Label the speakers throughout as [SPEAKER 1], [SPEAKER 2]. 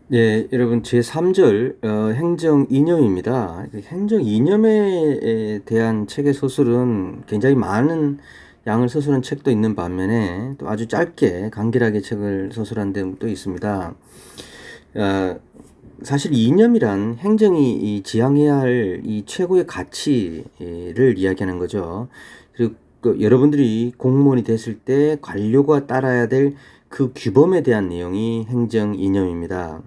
[SPEAKER 1] 네, 여러분 제3절 행정 이념입니다. 행정 이념에 대한 책의 소설은 굉장히 많은 양을 서술한 책도 있는 반면에 또 아주 짧게 간결하게 책을 서술한 데도 있습니다. 어, 사실 이념이란 행정이 지향해야 할 이 최고의 가치를 이야기하는 거죠. 그리고 여러분들이 공무원이 됐을 때 관료가 따라야 될 그 규범에 대한 내용이 행정 이념입니다.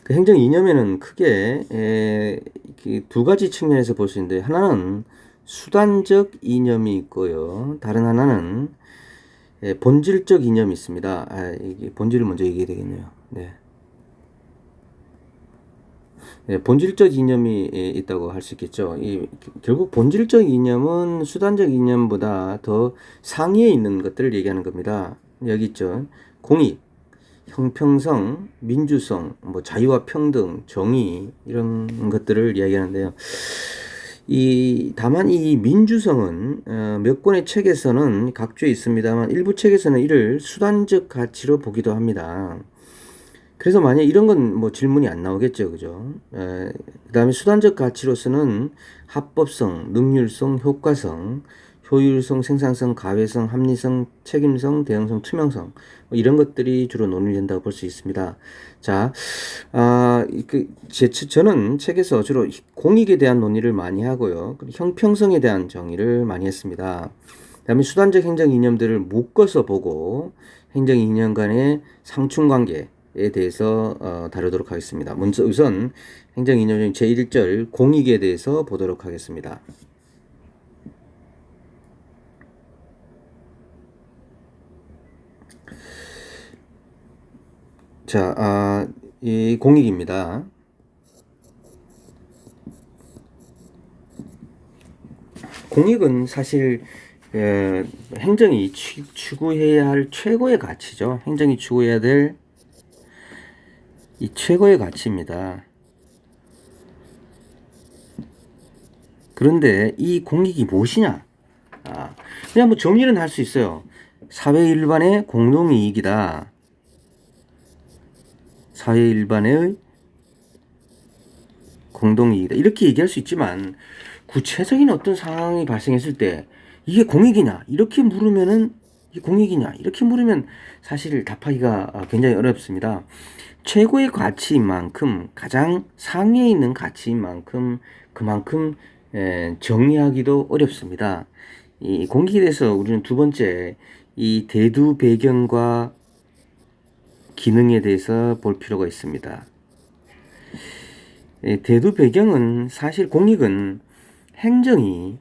[SPEAKER 1] 그 행정 이념에는 크게 두 가지 측면에서 볼 수 있는데, 하나는 수단적 이념이 있고요. 다른 하나는 본질적 이념이 있습니다. 이게 본질을 먼저 얘기해야 되겠네요. 네. 네, 본질적 이념이 있다고 할 수 있겠죠. 결국 본질적 이념은 수단적 이념보다 더 상위에 있는 것들을 얘기하는 겁니다. 여기 있죠. 공익, 형평성, 민주성, 뭐 자유와 평등, 정의 이런 것들을 이야기하는데요. 다만 이 민주성은 몇 권의 책에서는 각주에 있습니다만 일부 책에서는 이를 수단적 가치로 보기도 합니다. 그래서 만약 이런 건 뭐 질문이 안 나오겠죠, 그죠? 그다음에 수단적 가치로서는 합법성, 능률성, 효과성, 효율성, 생산성, 가외성, 합리성, 책임성, 대응성, 투명성 뭐 이런 것들이 주로 논의된다고 볼 수 있습니다. 자, 저는 책에서 주로 공익에 대한 논의를 많이 하고요, 그리고 형평성에 대한 정의를 많이 했습니다. 그다음에 수단적 행정 이념들을 묶어서 보고 행정 이념 간의 상충관계 에 대해서 다루도록 하겠습니다. 먼저 우선 행정이념 제1절 공익에 대해서 보도록 하겠습니다. 자, 이 공익입니다. 공익은 사실 행정이 추구해야 할 최고의 가치죠. 행정이 추구해야 될 이 최고의 가치입니다. 그런데 이 공익이 무엇이냐? 그냥 뭐 정의는 할 수 있어요. 사회 일반의 공동이익이다. 사회 일반의 공동이익이다. 이렇게 얘기할 수 있지만 구체적인 어떤 상황이 발생했을 때 이게 공익이냐 이렇게 물으면은 이게 공익이냐 이렇게 물으면 사실 답하기가 굉장히 어렵습니다. 최고의 가치인 만큼 가장 상위에 있는 가치인 만큼 그만큼 정의하기도 어렵습니다. 이 공익에 대해서 우리는 두 번째 이 대두 배경과 기능에 대해서 볼 필요가 있습니다. 대두 배경은 사실 공익은 행정이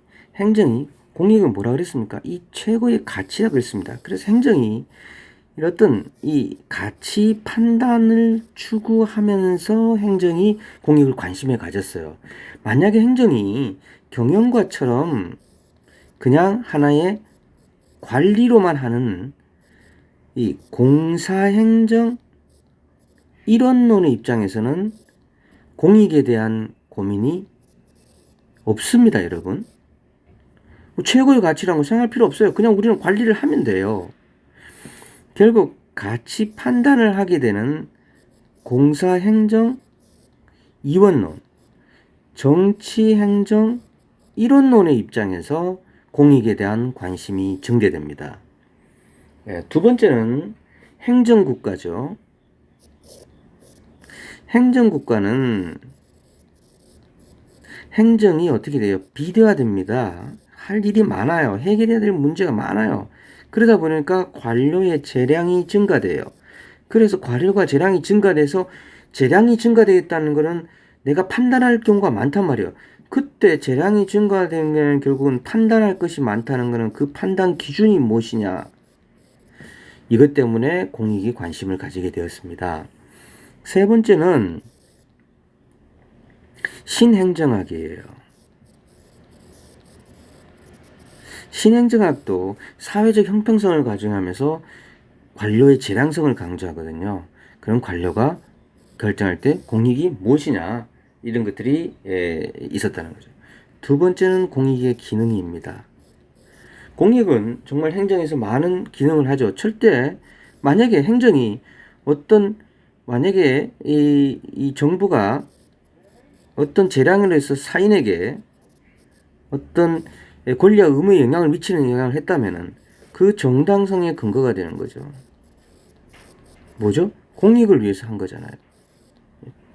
[SPEAKER 1] 공익은 뭐라 그랬습니까? 이 최고의 가치라 그랬습니다. 그래서 행정이 어떤 이 가치 판단을 추구하면서 행정이 공익을 관심에 가졌어요. 만약에 행정이 경영과처럼 그냥 하나의 관리로만 하는 이 공사행정 일원론의 입장에서는 공익에 대한 고민이 없습니다, 여러분. 최고의 가치라는 거 생각할 필요 없어요. 그냥 우리는 관리를 하면 돼요. 결국 가치 판단을 하게 되는 공사행정 이원론, 정치행정 이론론의 입장에서 공익에 대한 관심이 증대됩니다. 두 번째는 행정국가죠. 행정국가는 행정이 어떻게 돼요? 비대화됩니다. 할 일이 많아요. 해결해야 될 문제가 많아요. 그러다 보니까 관료의 재량이 증가돼요. 그래서 관료가 재량이 증가돼서 재량이 증가되겠다는 것은 내가 판단할 경우가 많단 말이에요. 그때 재량이 증가되면 결국은 판단할 것이 많다는 것은 그 판단 기준이 무엇이냐. 이것 때문에 공익이 관심을 가지게 되었습니다. 세 번째는 신행정학이에요. 신행정학도 사회적 형평성을 가정하면서 관료의 재량성을 강조하거든요. 그럼 관료가 결정할 때 공익이 무엇이냐 이런 것들이 있었다는 거죠. 두 번째는 공익의 기능입니다. 공익은 정말 행정에서 많은 기능을 하죠. 철대 만약에 행정이 어떤 만약에 이 정부가 어떤 재량으로 해서 사인에게 어떤 권리와 의무에 영향을 미치는 영향을 했다면은 그 정당성의 근거가 되는 거죠. 뭐죠? 공익을 위해서 한 거잖아요.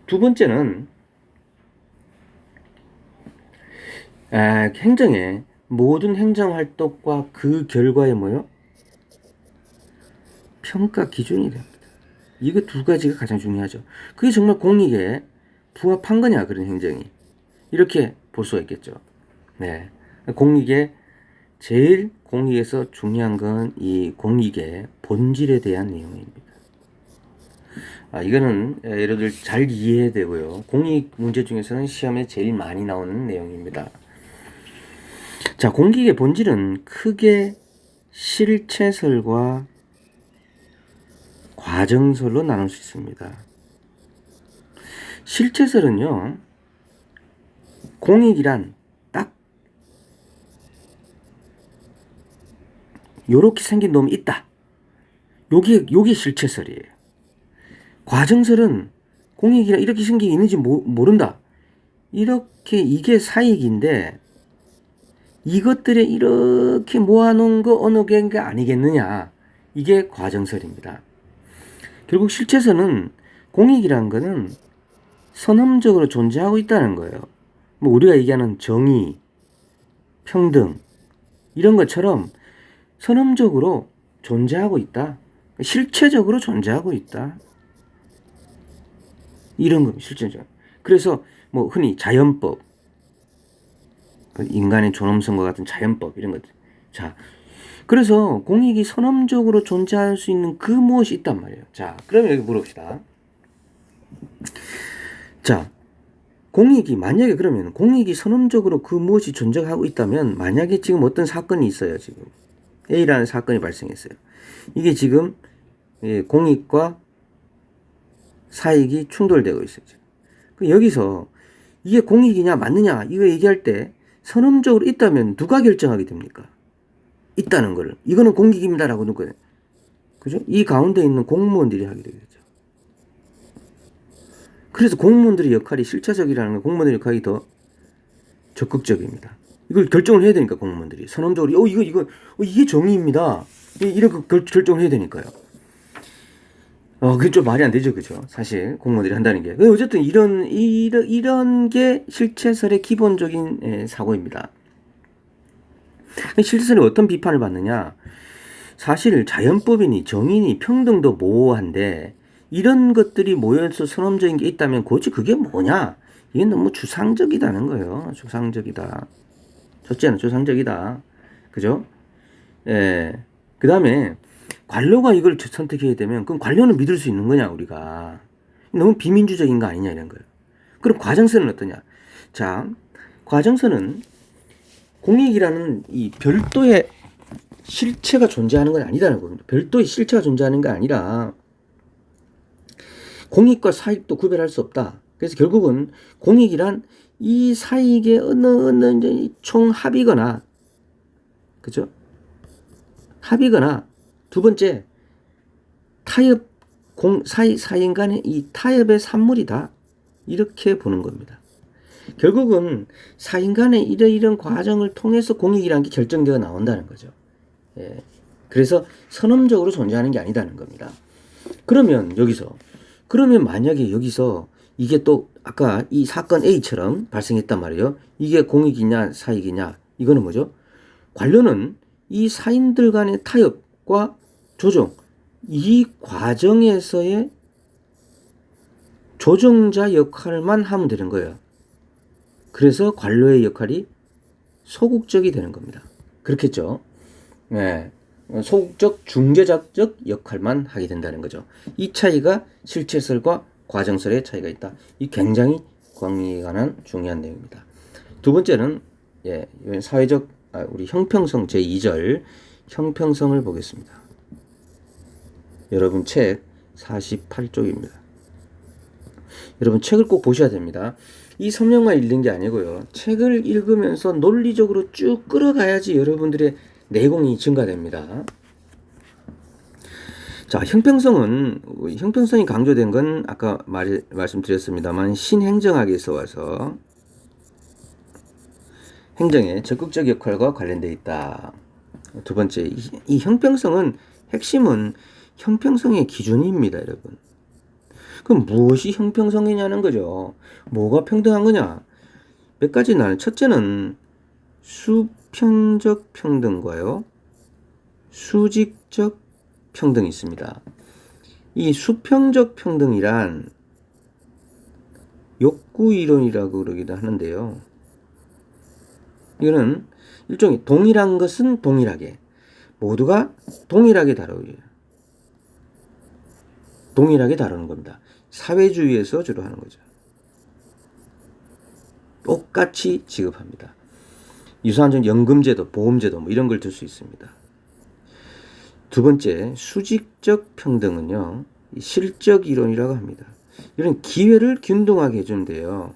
[SPEAKER 1] 두 번째는 행정의 모든 행정활동과 그 결과에 뭐요? 평가 기준이 됩니다. 이거 두 가지가 가장 중요하죠. 그게 정말 공익에 부합한 거냐, 그런 행정이. 이렇게 볼 수가 있겠죠. 네. 공익에서 중요한 건 이 공익의 본질에 대한 내용입니다. 이거는 여러분들 잘 이해해야 되고요. 공익 문제 중에서는 시험에 제일 많이 나오는 내용입니다. 자, 공익의 본질은 크게 실체설과 과정설로 나눌 수 있습니다. 실체설은요, 공익이란 딱 요렇게 생긴 놈이 있다. 요게 실체설이에요. 과정설은 공익이란 이렇게 생긴 게 있는지 모른다. 이게 사익인데 이것들에 이렇게 모아놓은 거 어느 개가 아니겠느냐. 이게 과정설입니다. 결국 실체설은 공익이란 거는 선험적으로 존재하고 있다는 거예요. 뭐 우리가 얘기하는 정의, 평등 이런 것처럼 선험적으로 존재하고 있다. 실체적으로 존재하고 있다. 이런 겁니다. 실제죠. 그래서 뭐 흔히 자연법, 인간의 존엄성과 같은 자연법 이런 것들. 자, 그래서 공익이 선험적으로 존재할 수 있는 그 무엇이 있단 말이에요. 자, 그러면 여기 물어봅시다. 자, 만약에 그러면 공익이 선험적으로 그 무엇이 존재하고 있다면 만약에 지금 어떤 사건이 있어요. 지금 A라는 사건이 발생했어요. 이게 지금 공익과 사익이 충돌되고 있어요. 여기서 이게 공익이냐 맞느냐 이거 얘기할 때 선험적으로 있다면 누가 결정하게 됩니까? 있다는 거를. 이거는 공익입니다라고 하는 거예요. 그죠? 이 가운데 있는 공무원들이 하게 되겠죠. 그래서 공무원들의 역할이 실체적이라는 거, 공무원들의 역할이 더 적극적입니다. 이걸 결정을 해야 되니까 공무원들이 선험적으로 이게 정의입니다. 이렇게 결정을 해야 되니까요. 그게 좀 말이 안 되죠, 그죠? 사실 공무원들이 한다는 게. 어쨌든 이런 게 실체설의 기본적인 사고입니다. 실체설이 어떤 비판을 받느냐? 사실 자연법이니 정의니 평등도 모호한데 이런 것들이 모여서 선험적인 게 있다면 도대체 그게 뭐냐? 이게 너무 추상적이다는 거예요. 추상적이다. 첫째는 추상적이다. 그죠? 그 다음에 관료가 이걸 선택해야 되면 그럼 관료는 믿을 수 있는 거냐 우리가. 너무 비민주적인 거 아니냐 이런 거예요. 그럼 과정선은 어떠냐. 자, 과정선은 공익이라는 이 별도의 실체가 존재하는 건 아니다는 겁니다. 별도의 실체가 존재하는 게 아니라 공익과 사익도 구별할 수 없다. 그래서 결국은 공익이란 이 사익의 어느 총합이거나, 그죠? 합이거나, 두 번째, 사인 간의 이 타협의 산물이다. 이렇게 보는 겁니다. 결국은 사인 간의 이런 과정을 통해서 공익이라는 게 결정되어 나온다는 거죠. 그래서 선험적으로 존재하는 게 아니다는 겁니다. 그러면 만약에 여기서 이게 또 아까 이 사건 A처럼 발생했단 말이에요. 이게 공익이냐 사익이냐 이거는 뭐죠? 관료는 이 사인들 간의 타협과 조정 이 과정에서의 조정자 역할만 하면 되는 거예요. 그래서 관료의 역할이 소극적이 되는 겁니다. 그렇겠죠? 네. 소극적 중재자적 역할만 하게 된다는 거죠. 이 차이가 실체설과 과정설의 차이가 있다. 이 굉장히 공익에 관한 중요한 내용입니다. 두 번째는 사회적 우리 형평성 제2절 형평성을 보겠습니다. 여러분 책 48쪽입니다. 여러분 책을 꼭 보셔야 됩니다. 이 성명만 읽는 게 아니고요. 책을 읽으면서 논리적으로 쭉 끌어가야지 여러분들의 내공이 증가됩니다. 자, 형평성이 강조된 건 아까 말씀드렸습니다만 신행정학에서 와서 행정의 적극적 역할과 관련되어 있다. 두 번째, 이 형평성은 핵심은 형평성의 기준입니다, 여러분. 그럼 무엇이 형평성이냐는 거죠. 뭐가 평등한 거냐? 몇 가지 나는 첫째는 수평적 평등과요, 수직적 평등이 있습니다. 이 수평적 평등이란 욕구 이론이라고 그러기도 하는데요. 이거는 일종의 동일한 것은 동일하게, 모두가 동일하게 다루는 겁니다. 사회주의에서 주로 하는 거죠. 똑같이 지급합니다. 유사한 연금제도, 보험제도 뭐 이런 걸 들 수 있습니다. 두 번째, 수직적 평등은요, 실적 이론이라고 합니다. 이런 기회를 균등하게 해준대요.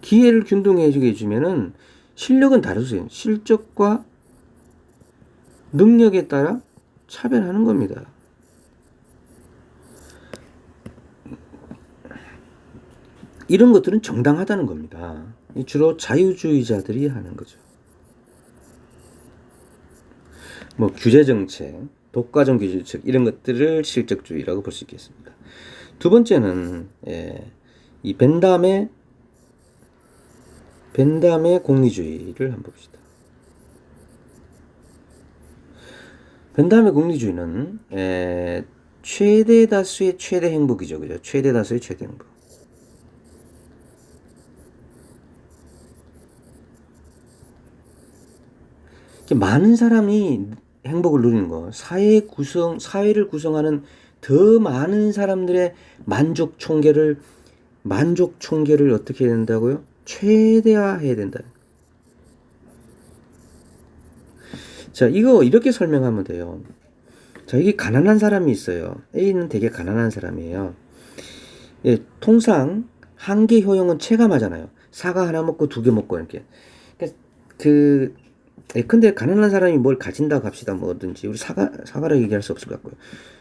[SPEAKER 1] 기회를 균등하게 해주면은 실력은 다르세요. 실적과 능력에 따라 차별하는 겁니다. 이런 것들은 정당하다는 겁니다. 주로 자유주의자들이 하는 거죠. 뭐 규제정책, 독과점 규제정책 이런 것들을 실적주의라고 볼 수 있겠습니다. 두 번째는 이 벤담의 공리주의를 한번 봅시다. 벤담의 공리주의는 최대 다수의 최대 행복이죠, 그죠? 최대 다수의 최대 행복. 많은 사람이 행복을 누리는 거, 사회를 구성하는 더 많은 사람들의 만족 총계를 어떻게 해야 된다고요? 최대화해야 된다. 자, 이거 이렇게 설명하면 돼요. 자, 이게 가난한 사람이 있어요. A는 되게 가난한 사람이에요. 예, 통상 한계 효용은 체감하잖아요. 사과 하나 먹고 두 개 먹고 이렇게. 근데 가난한 사람이 뭘 가진다고 합시다. 뭐든지. 우리 사과를 얘기할 수 없을 것 같고요.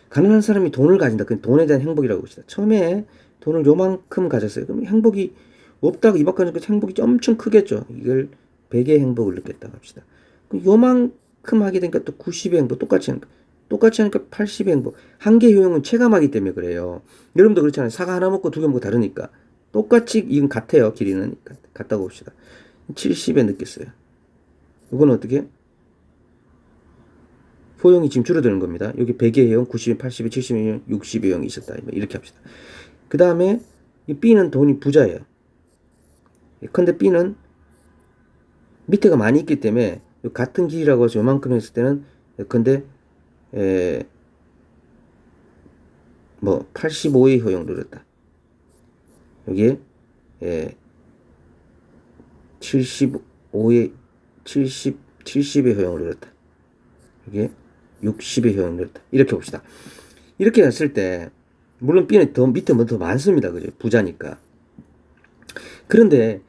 [SPEAKER 1] 가난한 사람이 돈을 가진다. 그건 돈에 대한 행복이라고 봅시다. 처음에 돈을 요만큼 가졌어요. 그럼 행복이 없다고 입 밖에 하니까 행복이 엄청 크겠죠. 이걸 100의 행복을 느꼈다고 합시다. 요만큼 하게 되니까 또 90의 행복, 똑같이 하니까 80의 행복. 한계 효용은 체감하기 때문에 그래요. 여러분도 그렇잖아요. 사과 하나 먹고 두 개 먹고 다르니까. 똑같이 이건 같아요. 길이는 같다고 봅시다. 70에 느꼈어요. 이건 어떻게? 효용이 지금 줄어드는 겁니다. 여기 100의 효용, 90에 80에 70에 60의 효용이 있었다. 이렇게 합시다. 그 다음에 이 B는 돈이 부자예요. 근데 B는 밑에가 많이 있기 때문에 같은 길이라고 해서 요만큼 했을 때는 근데 85의 효용 누렸다. 여기에 70의 효용을 누렸다. 이게 60의 효용을 누렸다. 이렇게 봅시다. 이렇게 했을 때 물론 B는 밑에 더 많습니다. 그죠? 부자니까. 그런데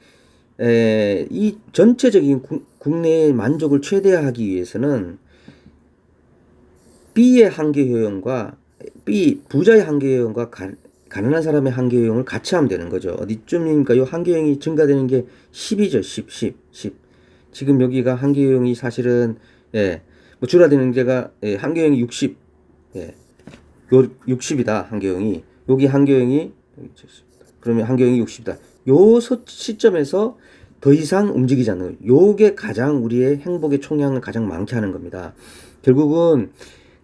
[SPEAKER 1] 이 전체적인 국내의 만족을 최대화하기 위해서는 B의 한계 효용과 부자의 한계 효용과 가난한 사람의 한계 효용을 같이 하면 되는 거죠. 어디쯤입니까? 이 한계 효용이 증가되는 게 10이죠. 10. 지금 여기가 한계 효용이 사실은 뭐 줄어드는 데가 한계 효용이 60. 요 60이다. 한계 효용이. 여기 한계 효용이 그러면 한계 효용이 60이다. 요 시점에서 더 이상 움직이지 않는, 요게 가장 우리의 행복의 총량을 가장 많게 하는 겁니다. 결국은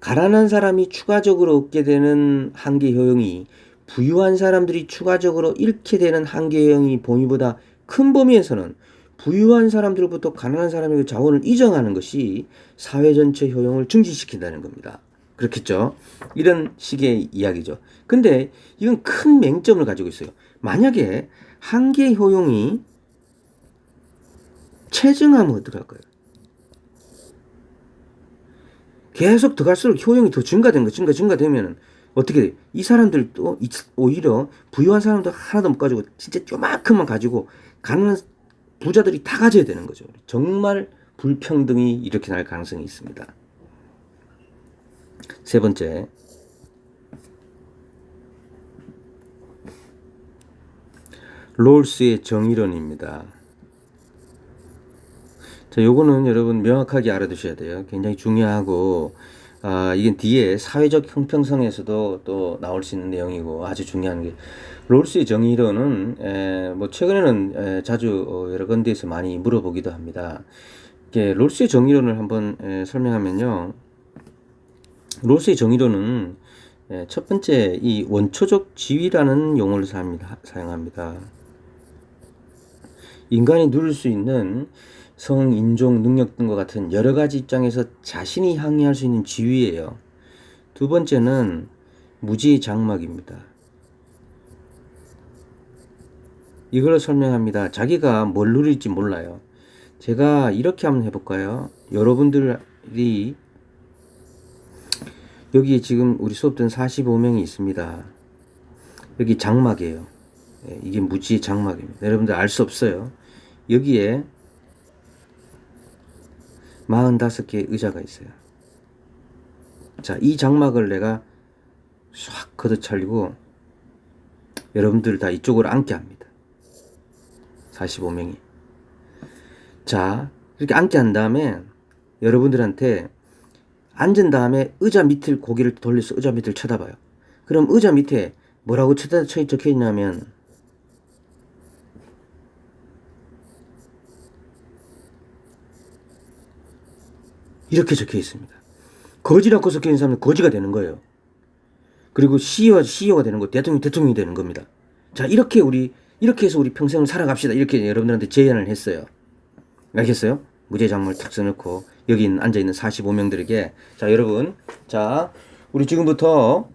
[SPEAKER 1] 가난한 사람이 추가적으로 얻게 되는 한계 효용이 부유한 사람들이 추가적으로 잃게 되는 한계 효용이 범위보다 큰 범위에서는 부유한 사람들로부터 가난한 사람에게 자원을 이정하는 것이 사회 전체 효용을 증진시킨다는 겁니다. 그렇겠죠? 이런 식의 이야기죠. 근데 이건 큰 맹점을 가지고 있어요. 만약에 한계 효용이 체증하면 어떡할 거예요? 계속 더 갈수록 효용이 더 증가되면은 어떻게 돼요? 이 사람들도 오히려 부유한 사람도 하나도 못 가지고 진짜 요만큼만 가지고 가난한 부자들이 다 가져야 되는 거죠. 정말 불평등이 이렇게 날 가능성이 있습니다. 세 번째, 롤스의 정의론입니다. 자, 요거는 여러분 명확하게 알아두셔야 돼요. 굉장히 중요하고, 이게 뒤에 사회적 형평성에서도 또 나올 수 있는 내용이고 아주 중요한 게, 롤스의 정의론은 뭐 최근에는 자주 여러 군데에서 많이 물어보기도 합니다. 이게 롤스의 정의론을 한번 설명하면요. 롤스의 정의론은 첫 번째 이 원초적 지위라는 용어를 사용합니다. 인간이 누릴 수 있는 성, 인종, 능력 등과 같은 여러 가지 입장에서 자신이 항의할 수 있는 지위예요. 두 번째는 무지의 장막입니다. 이걸 설명합니다. 자기가 뭘 누릴지 몰라요. 제가 이렇게 한번 해볼까요? 여러분들이 여기 지금 우리 수업 듣는 45명이 있습니다. 여기 장막이에요. 이게 무지의 장막입니다. 여러분들 알 수 없어요. 여기에 45개의 의자가 있어요. 자, 이 장막을 내가 싹 걷어차리고 여러분들 다 이쪽으로 앉게 합니다. 45명이. 자, 이렇게 앉게 한 다음에 여러분들한테 앉은 다음에 의자 밑을 고개를 돌려서 의자 밑을 쳐다봐요. 그럼 의자 밑에 뭐라고 적혀 있냐면 이렇게 적혀 있습니다. 거지라고 적혀 있는 사람은 거지가 되는 거예요. 그리고 CEO가 되는 거, 대통령이 되는 겁니다. 자, 이렇게 해서 우리 평생을 살아갑시다. 이렇게 여러분들한테 제안을 했어요. 알겠어요? 무죄장물 탁 써놓고 여기 앉아있는 45명들에게, 자, 여러분, 자, 우리 지금부터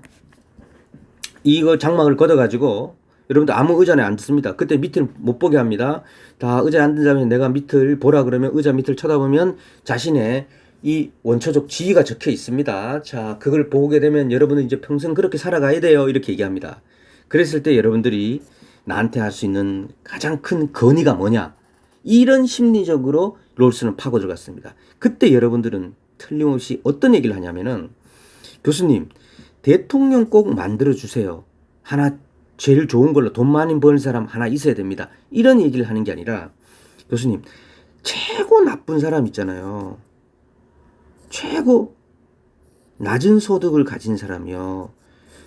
[SPEAKER 1] 이거 장막을 걷어가지고 여러분들 아무 의자에 앉습니다. 그때 밑을 못 보게 합니다. 다 의자에 앉은 다음에 내가 밑을 보라 그러면 의자 밑을 쳐다보면 자신의 이 원초적 지위가 적혀 있습니다. 자, 그걸 보게 되면 여러분은 이제 평생 그렇게 살아가야 돼요. 이렇게 얘기합니다. 그랬을 때 여러분들이 나한테 할 수 있는 가장 큰 건의가 뭐냐? 이런 심리적으로 롤스는 파고 들어갔습니다. 그때 여러분들은 틀림없이 어떤 얘기를 하냐면은, 교수님, 대통령 꼭 만들어주세요. 하나 제일 좋은 걸로 돈 많이 버는 사람 하나 있어야 됩니다. 이런 얘기를 하는 게 아니라, 교수님, 최고 나쁜 사람 있잖아요. 최고 낮은 소득을 가진 사람이요.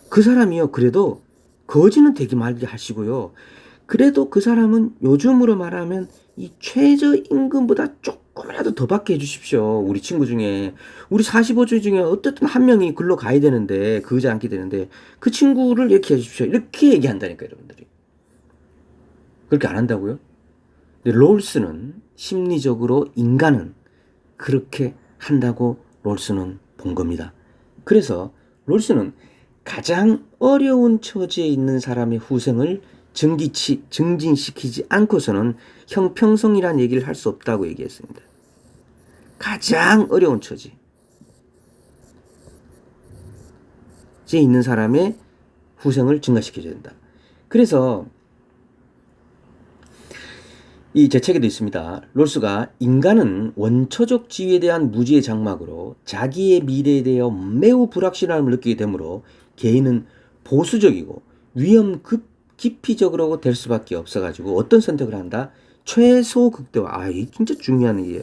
[SPEAKER 1] 그 사람이요. 그래도 거지는 되게 말게 하시고요. 그래도 그 사람은 요즘으로 말하면 이 최저임금보다 조금이라도 더 받게 해주십시오. 우리 친구 중에, 우리 45주 중에 어떻든 한 명이 글로 가야 되는데, 그 의자 앉게 되는데, 그 친구를 이렇게 해주십시오. 이렇게 얘기한다니까, 여러분들이. 그렇게 안 한다고요? 근데 롤스는 심리적으로 인간은 그렇게 한다고 롤스는 본 겁니다. 그래서 롤스는 가장 어려운 처지에 있는 사람의 후생을 증진시키지 않고서는 형평성이란 얘기를 할 수 없다고 얘기했습니다. 가장 어려운 처지에 있는 사람의 후생을 증가시켜줘야 된다. 그래서 이 제 책에도 있습니다. 롤스가 인간은 원초적 지위에 대한 무지의 장막으로 자기의 미래에 대해 매우 불확실함을 느끼게 되므로 개인은 보수적이고 기피적으로 될 수밖에 없어가지고 어떤 선택을 한다? 최소 극대화. 이게 진짜 중요한 얘기예요.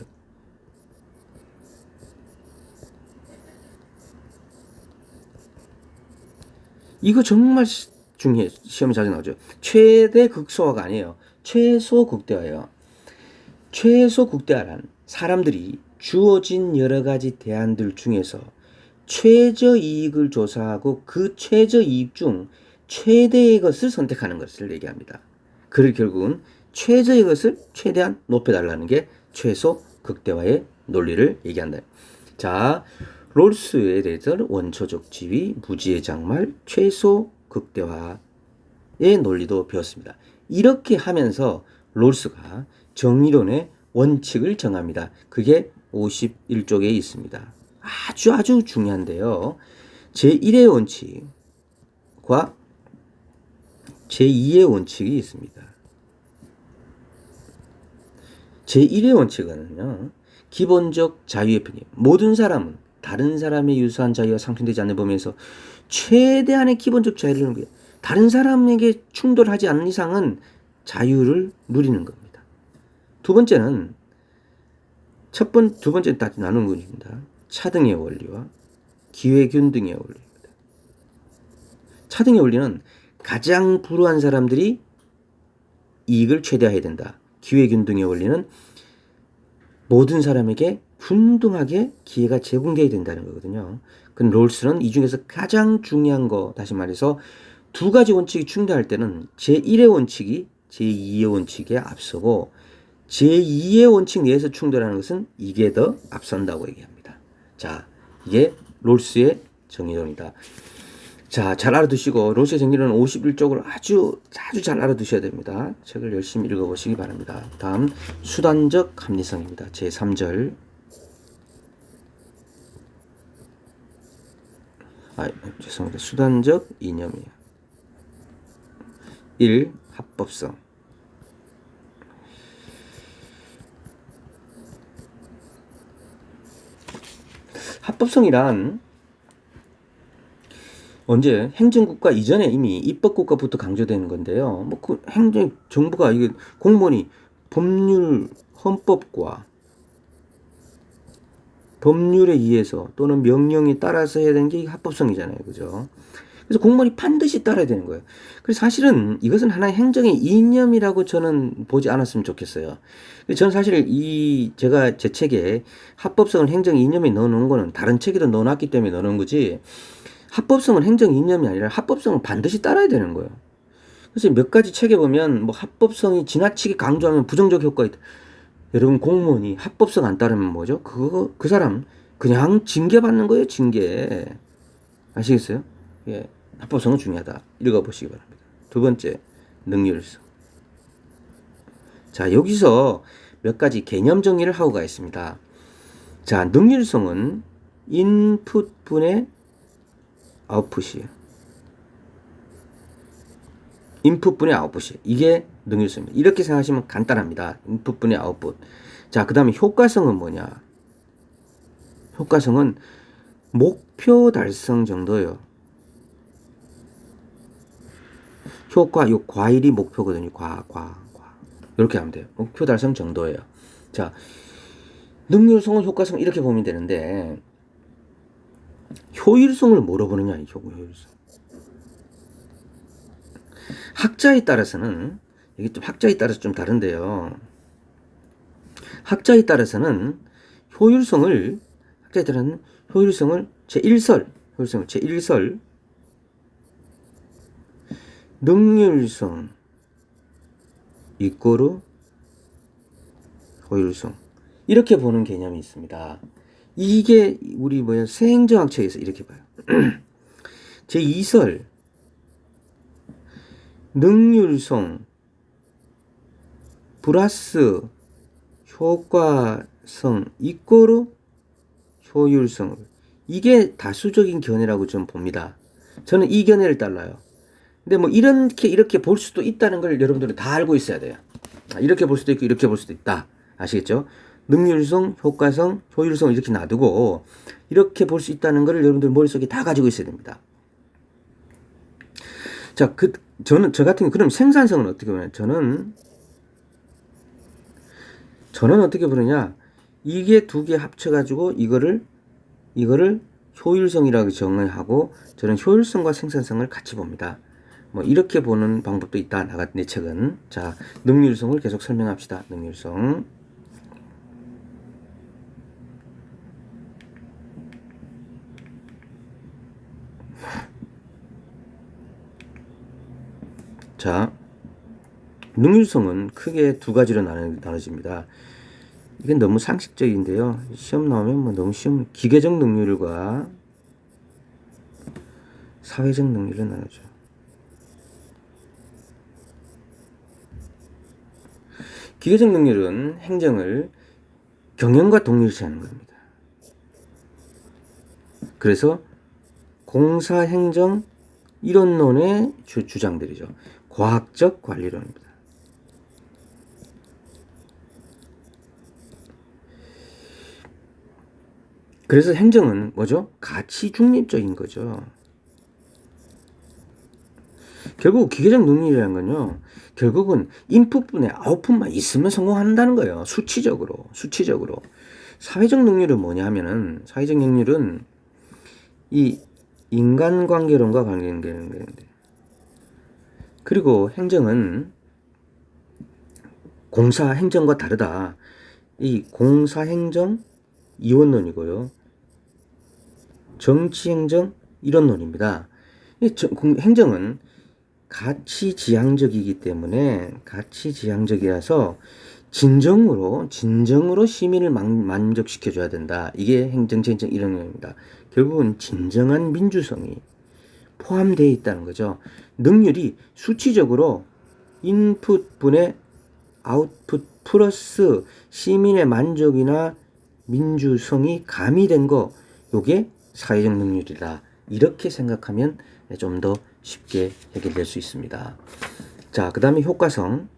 [SPEAKER 1] 이거 정말 중요해. 시험에 자주 나오죠. 최대 극소화가 아니에요. 최소 극대화예요. 최소 극대화란 사람들이 주어진 여러 가지 대안들 중에서 최저 이익을 조사하고 그 최저 이익 중 최대의 것을 선택하는 것을 얘기합니다. 그를 결국은 최저의 것을 최대한 높여달라는 게 최소 극대화의 논리를 얘기한다. 자, 롤스에 대해서는 원초적 지위, 무지의 장말, 최소 극대화의 논리도 배웠습니다. 이렇게 하면서 롤스가 정의론의 원칙을 정합니다. 그게 51쪽에 있습니다. 아주 중요한데요. 제1의 원칙과 제2의 원칙이 있습니다. 제1의 원칙은요, 기본적 자유의 편의. 모든 사람은 다른 사람의 유사한 자유가 상충되지 않는 범위에서 최대한의 기본적 자유를 누리는 거예요. 다른 사람에게 충돌하지 않는 이상은 자유를 누리는 겁니다. 두 번째는 두 번째 딱 나누는 것입니다. 차등의 원리와 기회균등의 원리입니다. 차등의 원리는 가장 불우한 사람들이 이익을 최대화해야 된다. 기회균등의 원리는 모든 사람에게 균등하게 기회가 제공돼야 된다는 거거든요. 그 롤스는 이 중에서 가장 중요한 거, 다시 말해서 두 가지 원칙이 충돌할 때는 제1의 원칙이 제2의 원칙에 앞서고 제2의 원칙 내에서 충돌하는 것은 이게 더 앞선다고 얘기합니다. 자, 이게 롤스의 정의론이다. 자, 잘 알아두시고 롤스의 정의론은 51쪽을 아주 잘 알아두셔야 됩니다. 책을 열심히 읽어보시기 바랍니다. 다음 수단적 합리성입니다. 제3절. 죄송합니다. 수단적 이념이에요. 1. 합법성. 합법성이란 언제 행정국가 이전에 이미 입법국가부터 강조되는 건데요. 뭐 그 정부가 이게 공무원이 법률, 헌법과 법률에 의해서 또는 명령에 따라서 해야 되는 게 합법성이잖아요, 그죠? 그래서 공무원이 반드시 따라야 되는 거예요. 그래서 사실은 이것은 하나의 행정의 이념이라고 저는 보지 않았으면 좋겠어요. 저는 사실 제가 제 책에 합법성을 행정 이념에 넣어놓은 거는 다른 책에도 넣어놨기 때문에 넣어놓은 거지, 합법성은 행정 이념이 아니라 합법성은 반드시 따라야 되는 거예요. 그래서 몇 가지 책에 보면 뭐 합법성이 지나치게 강조하면 부정적 효과가 있다. 여러분, 공무원이 합법성 안 따르면 뭐죠? 그 사람 그냥 징계받는 거예요, 징계. 아시겠어요? 예, 합법성은 중요하다. 읽어보시기 바랍니다. 두 번째, 능률성. 자, 여기서 몇 가지 개념 정리를 하고 가겠습니다. 자, 능률성은 인풋분의 아웃풋이에요. 인풋분의 아웃풋이에요. 이게 능률성입니다. 이렇게 생각하시면 간단합니다. 인풋분의 아웃풋. 자, 그 다음에 효과성은 뭐냐? 효과성은 목표 달성 정도예요. 효과, 요 과일이 목표거든요. 이렇게 하면 돼요. 목표 달성 정도예요. 자, 능률성은 효과성 이렇게 보면 되는데, 효율성을 뭐로 보느냐, 이 효율성. 학자에 따라서는, 이게 좀 학자에 따라서 좀 다른데요. 학자에 따라서는 효율성을 제1설, 능률성 이꼬르 효율성, 이렇게 보는 개념이 있습니다. 이게 우리 세행정학 책에서 이렇게 봐요. 제2설 능률성 플러스 효과성 이꼬르 효율성, 이게 다수적인 견해라고 좀 봅니다. 저는 이 견해를 따라요. 근데 뭐 이렇게 볼 수도 있다는 걸 여러분들은 다 알고 있어야 돼요. 이렇게 볼 수도 있고 이렇게 볼 수도 있다. 아시겠죠? 능률성, 효과성, 효율성 이렇게 놔두고 이렇게 볼 수 있다는 걸 여러분들 머릿속에 다 가지고 있어야 됩니다. 자, 저 같은 경우 그럼 생산성은 어떻게 보냐? 저는 어떻게 보느냐? 이게 두 개 합쳐가지고 이거를 효율성이라고 정의하고, 저는 효율성과 생산성을 같이 봅니다. 뭐 이렇게 보는 방법도 있다. 내 책은. 자, 능률성을 계속 설명합시다. 능률성. 자, 능률성은 크게 두 가지로 나눠집니다. 이게 너무 상식적인데요. 시험 나오면 뭐 너무 쉬운 기계적 능률과 사회적 능률을 나누죠. 기계적 능률은 행정을 경영과 동일시하는 겁니다. 그래서 공사행정 이론론의 주장들이죠. 과학적 관리론입니다. 그래서 행정은 뭐죠? 가치 중립적인 거죠. 결국 기계적 능력이라는 건요. 결국은 인풋분의 아웃풋만 있으면 성공한다는 거예요. 수치적으로. 사회적 능률은 뭐냐 하면은 사회적 능률은 이 인간관계론과 관계되는 건데, 그리고 행정은 공사행정과 다르다. 이 공사행정 이원론이고요. 정치행정 이론론입니다. 행정은 가치지향적이기 때문에 가치지향적이라서 진정으로 시민을 만족시켜줘야 된다. 이게 행정 이론입니다. 결국은 진정한 민주성이 포함되어 있다는 거죠. 능률이 수치적으로 인풋분의 아웃풋 플러스 시민의 만족이나 민주성이 가미된 거, 요게 사회적 능률이다. 이렇게 생각하면 좀 더 쉽게 해결될 수 있습니다. 자, 그 다음에 효과성.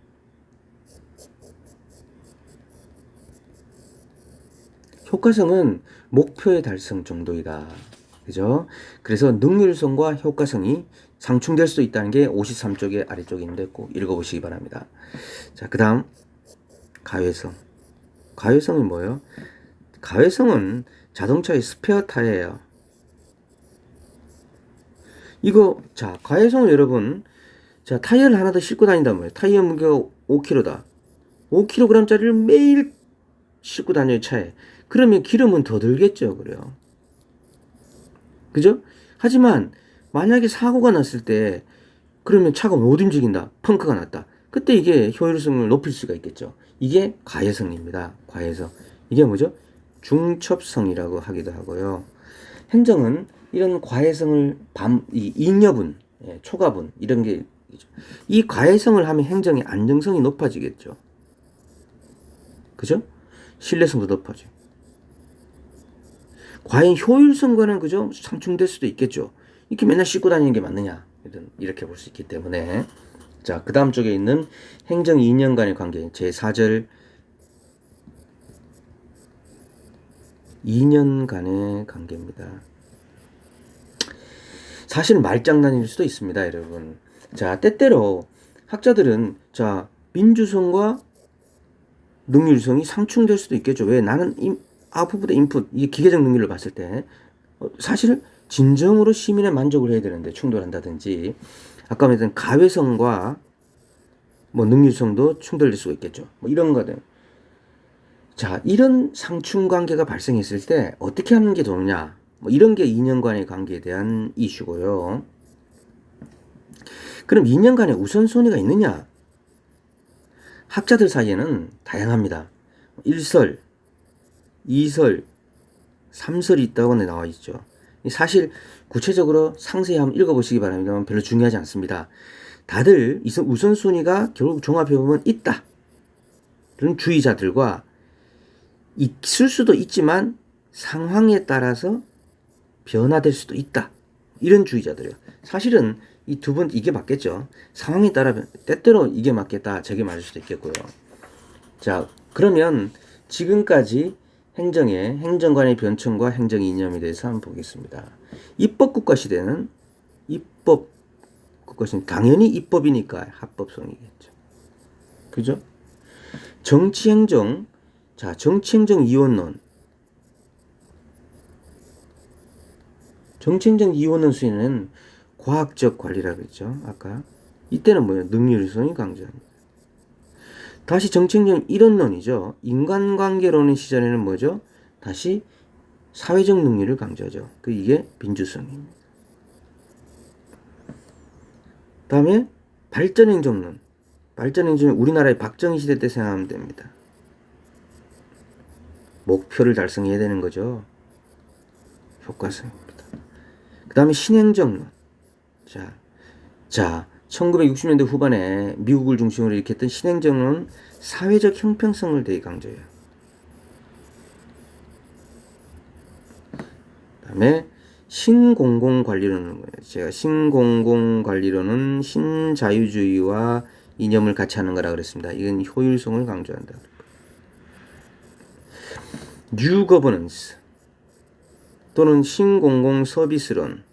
[SPEAKER 1] 효과성은 목표의 달성 정도이다. 그죠? 그래서 능률성과 효과성이 상충될 수도 있다는 게 53쪽의 아래쪽에 있는데 꼭 읽어보시기 바랍니다. 자, 그 다음 가외성. 가외성이 뭐예요? 가외성은 자동차의 스페어 타이어예요. 이거, 자, 가외성은 여러분, 자, 타이어를 하나 더 싣고 다닌단 말이에요. 타이어 무게가 5kg다. 5kg짜리를 매일 싣고 다녀요, 차에. 그러면 기름은 더 들겠죠, 그래요. 그죠? 하지만 만약에 사고가 났을 때 그러면 차가 못 움직인다. 펑크가 났다. 그때 이게 효율성을 높일 수가 있겠죠. 이게 과외성입니다. 과외성. 이게 뭐죠? 중첩성이라고 하기도 하고요. 행정은 이런 과외성을 이 잉여분, 초과분 이런 게 이 과외성을 하면 행정의 안정성이 높아지겠죠. 그죠? 신뢰성도 높아져. 과연 효율성과는 그죠? 상충될 수도 있겠죠. 이렇게 맨날 씻고 다니는 게 맞느냐? 이렇게 볼 수 있기 때문에. 자, 그 다음 쪽에 있는 행정 2년 간의 관계, 제4절 2년 간의 관계입니다. 사실 말장난일 수도 있습니다, 여러분. 자, 때때로 학자들은 자, 민주성과 능률성이 상충될 수도 있겠죠. 왜? 나는 아웃풋보다 인풋, 이게 기계적 능률을 봤을 때 사실 진정으로 시민의 만족을 해야 되는데 충돌한다든지, 아까 말했던 가외성과 뭐 능률성도 충돌될 수가 있겠죠. 뭐 이런 거든. 자, 이런 상충 관계가 발생했을 때 어떻게 하는 게 좋느냐? 뭐 이런 게 2년 간의 관계에 대한 이슈고요. 그럼 2년 간의 우선순위가 있느냐? 학자들 사이에는 다양합니다. 1설, 2설, 3설이 있다고 나와 있죠. 사실 구체적으로 상세히 한번 읽어보시기 바랍니다만 별로 중요하지 않습니다. 다들 우선순위가 결국 종합해보면 있다. 이런 주의자들과 있을 수도 있지만 상황에 따라서 변화될 수도 있다. 이런 주의자들이에요. 사실은 이 두 번 이게 맞겠죠. 상황에 따라 때때로 이게 맞겠다. 저게 맞을 수도 있겠고요. 자, 그러면 지금까지 행정관의 변천과 행정 이념에 대해서 한번 보겠습니다. 입법국가시대는 입법국가시대는 당연히 입법이니까 합법성이겠죠. 그죠? 정치행정, 자, 정치행정 이원론. 정치행정 이원론 수위는 과학적 관리라고 했죠. 아까. 이때는 뭐예요? 능률성이 강조합니다. 다시 정치행정 이론론이죠. 인간관계론의 시절에는 뭐죠? 다시 사회적 능률을 강조하죠. 이게 민주성입니다. 다음에 발전행정론. 발전행정은 우리나라의 박정희 시대 때 생각하면 됩니다. 목표를 달성해야 되는 거죠. 효과성입니다. 그 다음에 신행정론. 자, 1960년대 후반에 미국을 중심으로 일으켰던 신행정론은 사회적 형평성을 되게 강조해요. 그 다음에 신공공관리론은 뭐예요? 제가 신공공관리론은 신자유주의와 이념을 같이 하는 거라 그랬습니다. 이건 효율성을 강조한다. 뉴 거버넌스. 또는 신공공 서비스론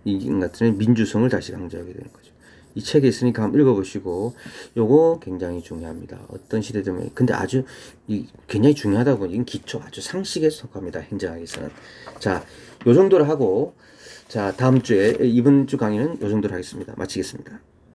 [SPEAKER 1] 이 같은 민주성을 다시 강조하게 되는 거죠. 이 책에 있으니까 한번 읽어보시고 요거 굉장히 중요합니다. 어떤 시대든 근데 아주 굉장히 중요하다고 이건 기초 아주 상식에 속합니다. 행정학에서는. 자, 요 정도로 하고 자 다음 주에 이번 주 강의는 요 정도로 하겠습니다. 마치겠습니다.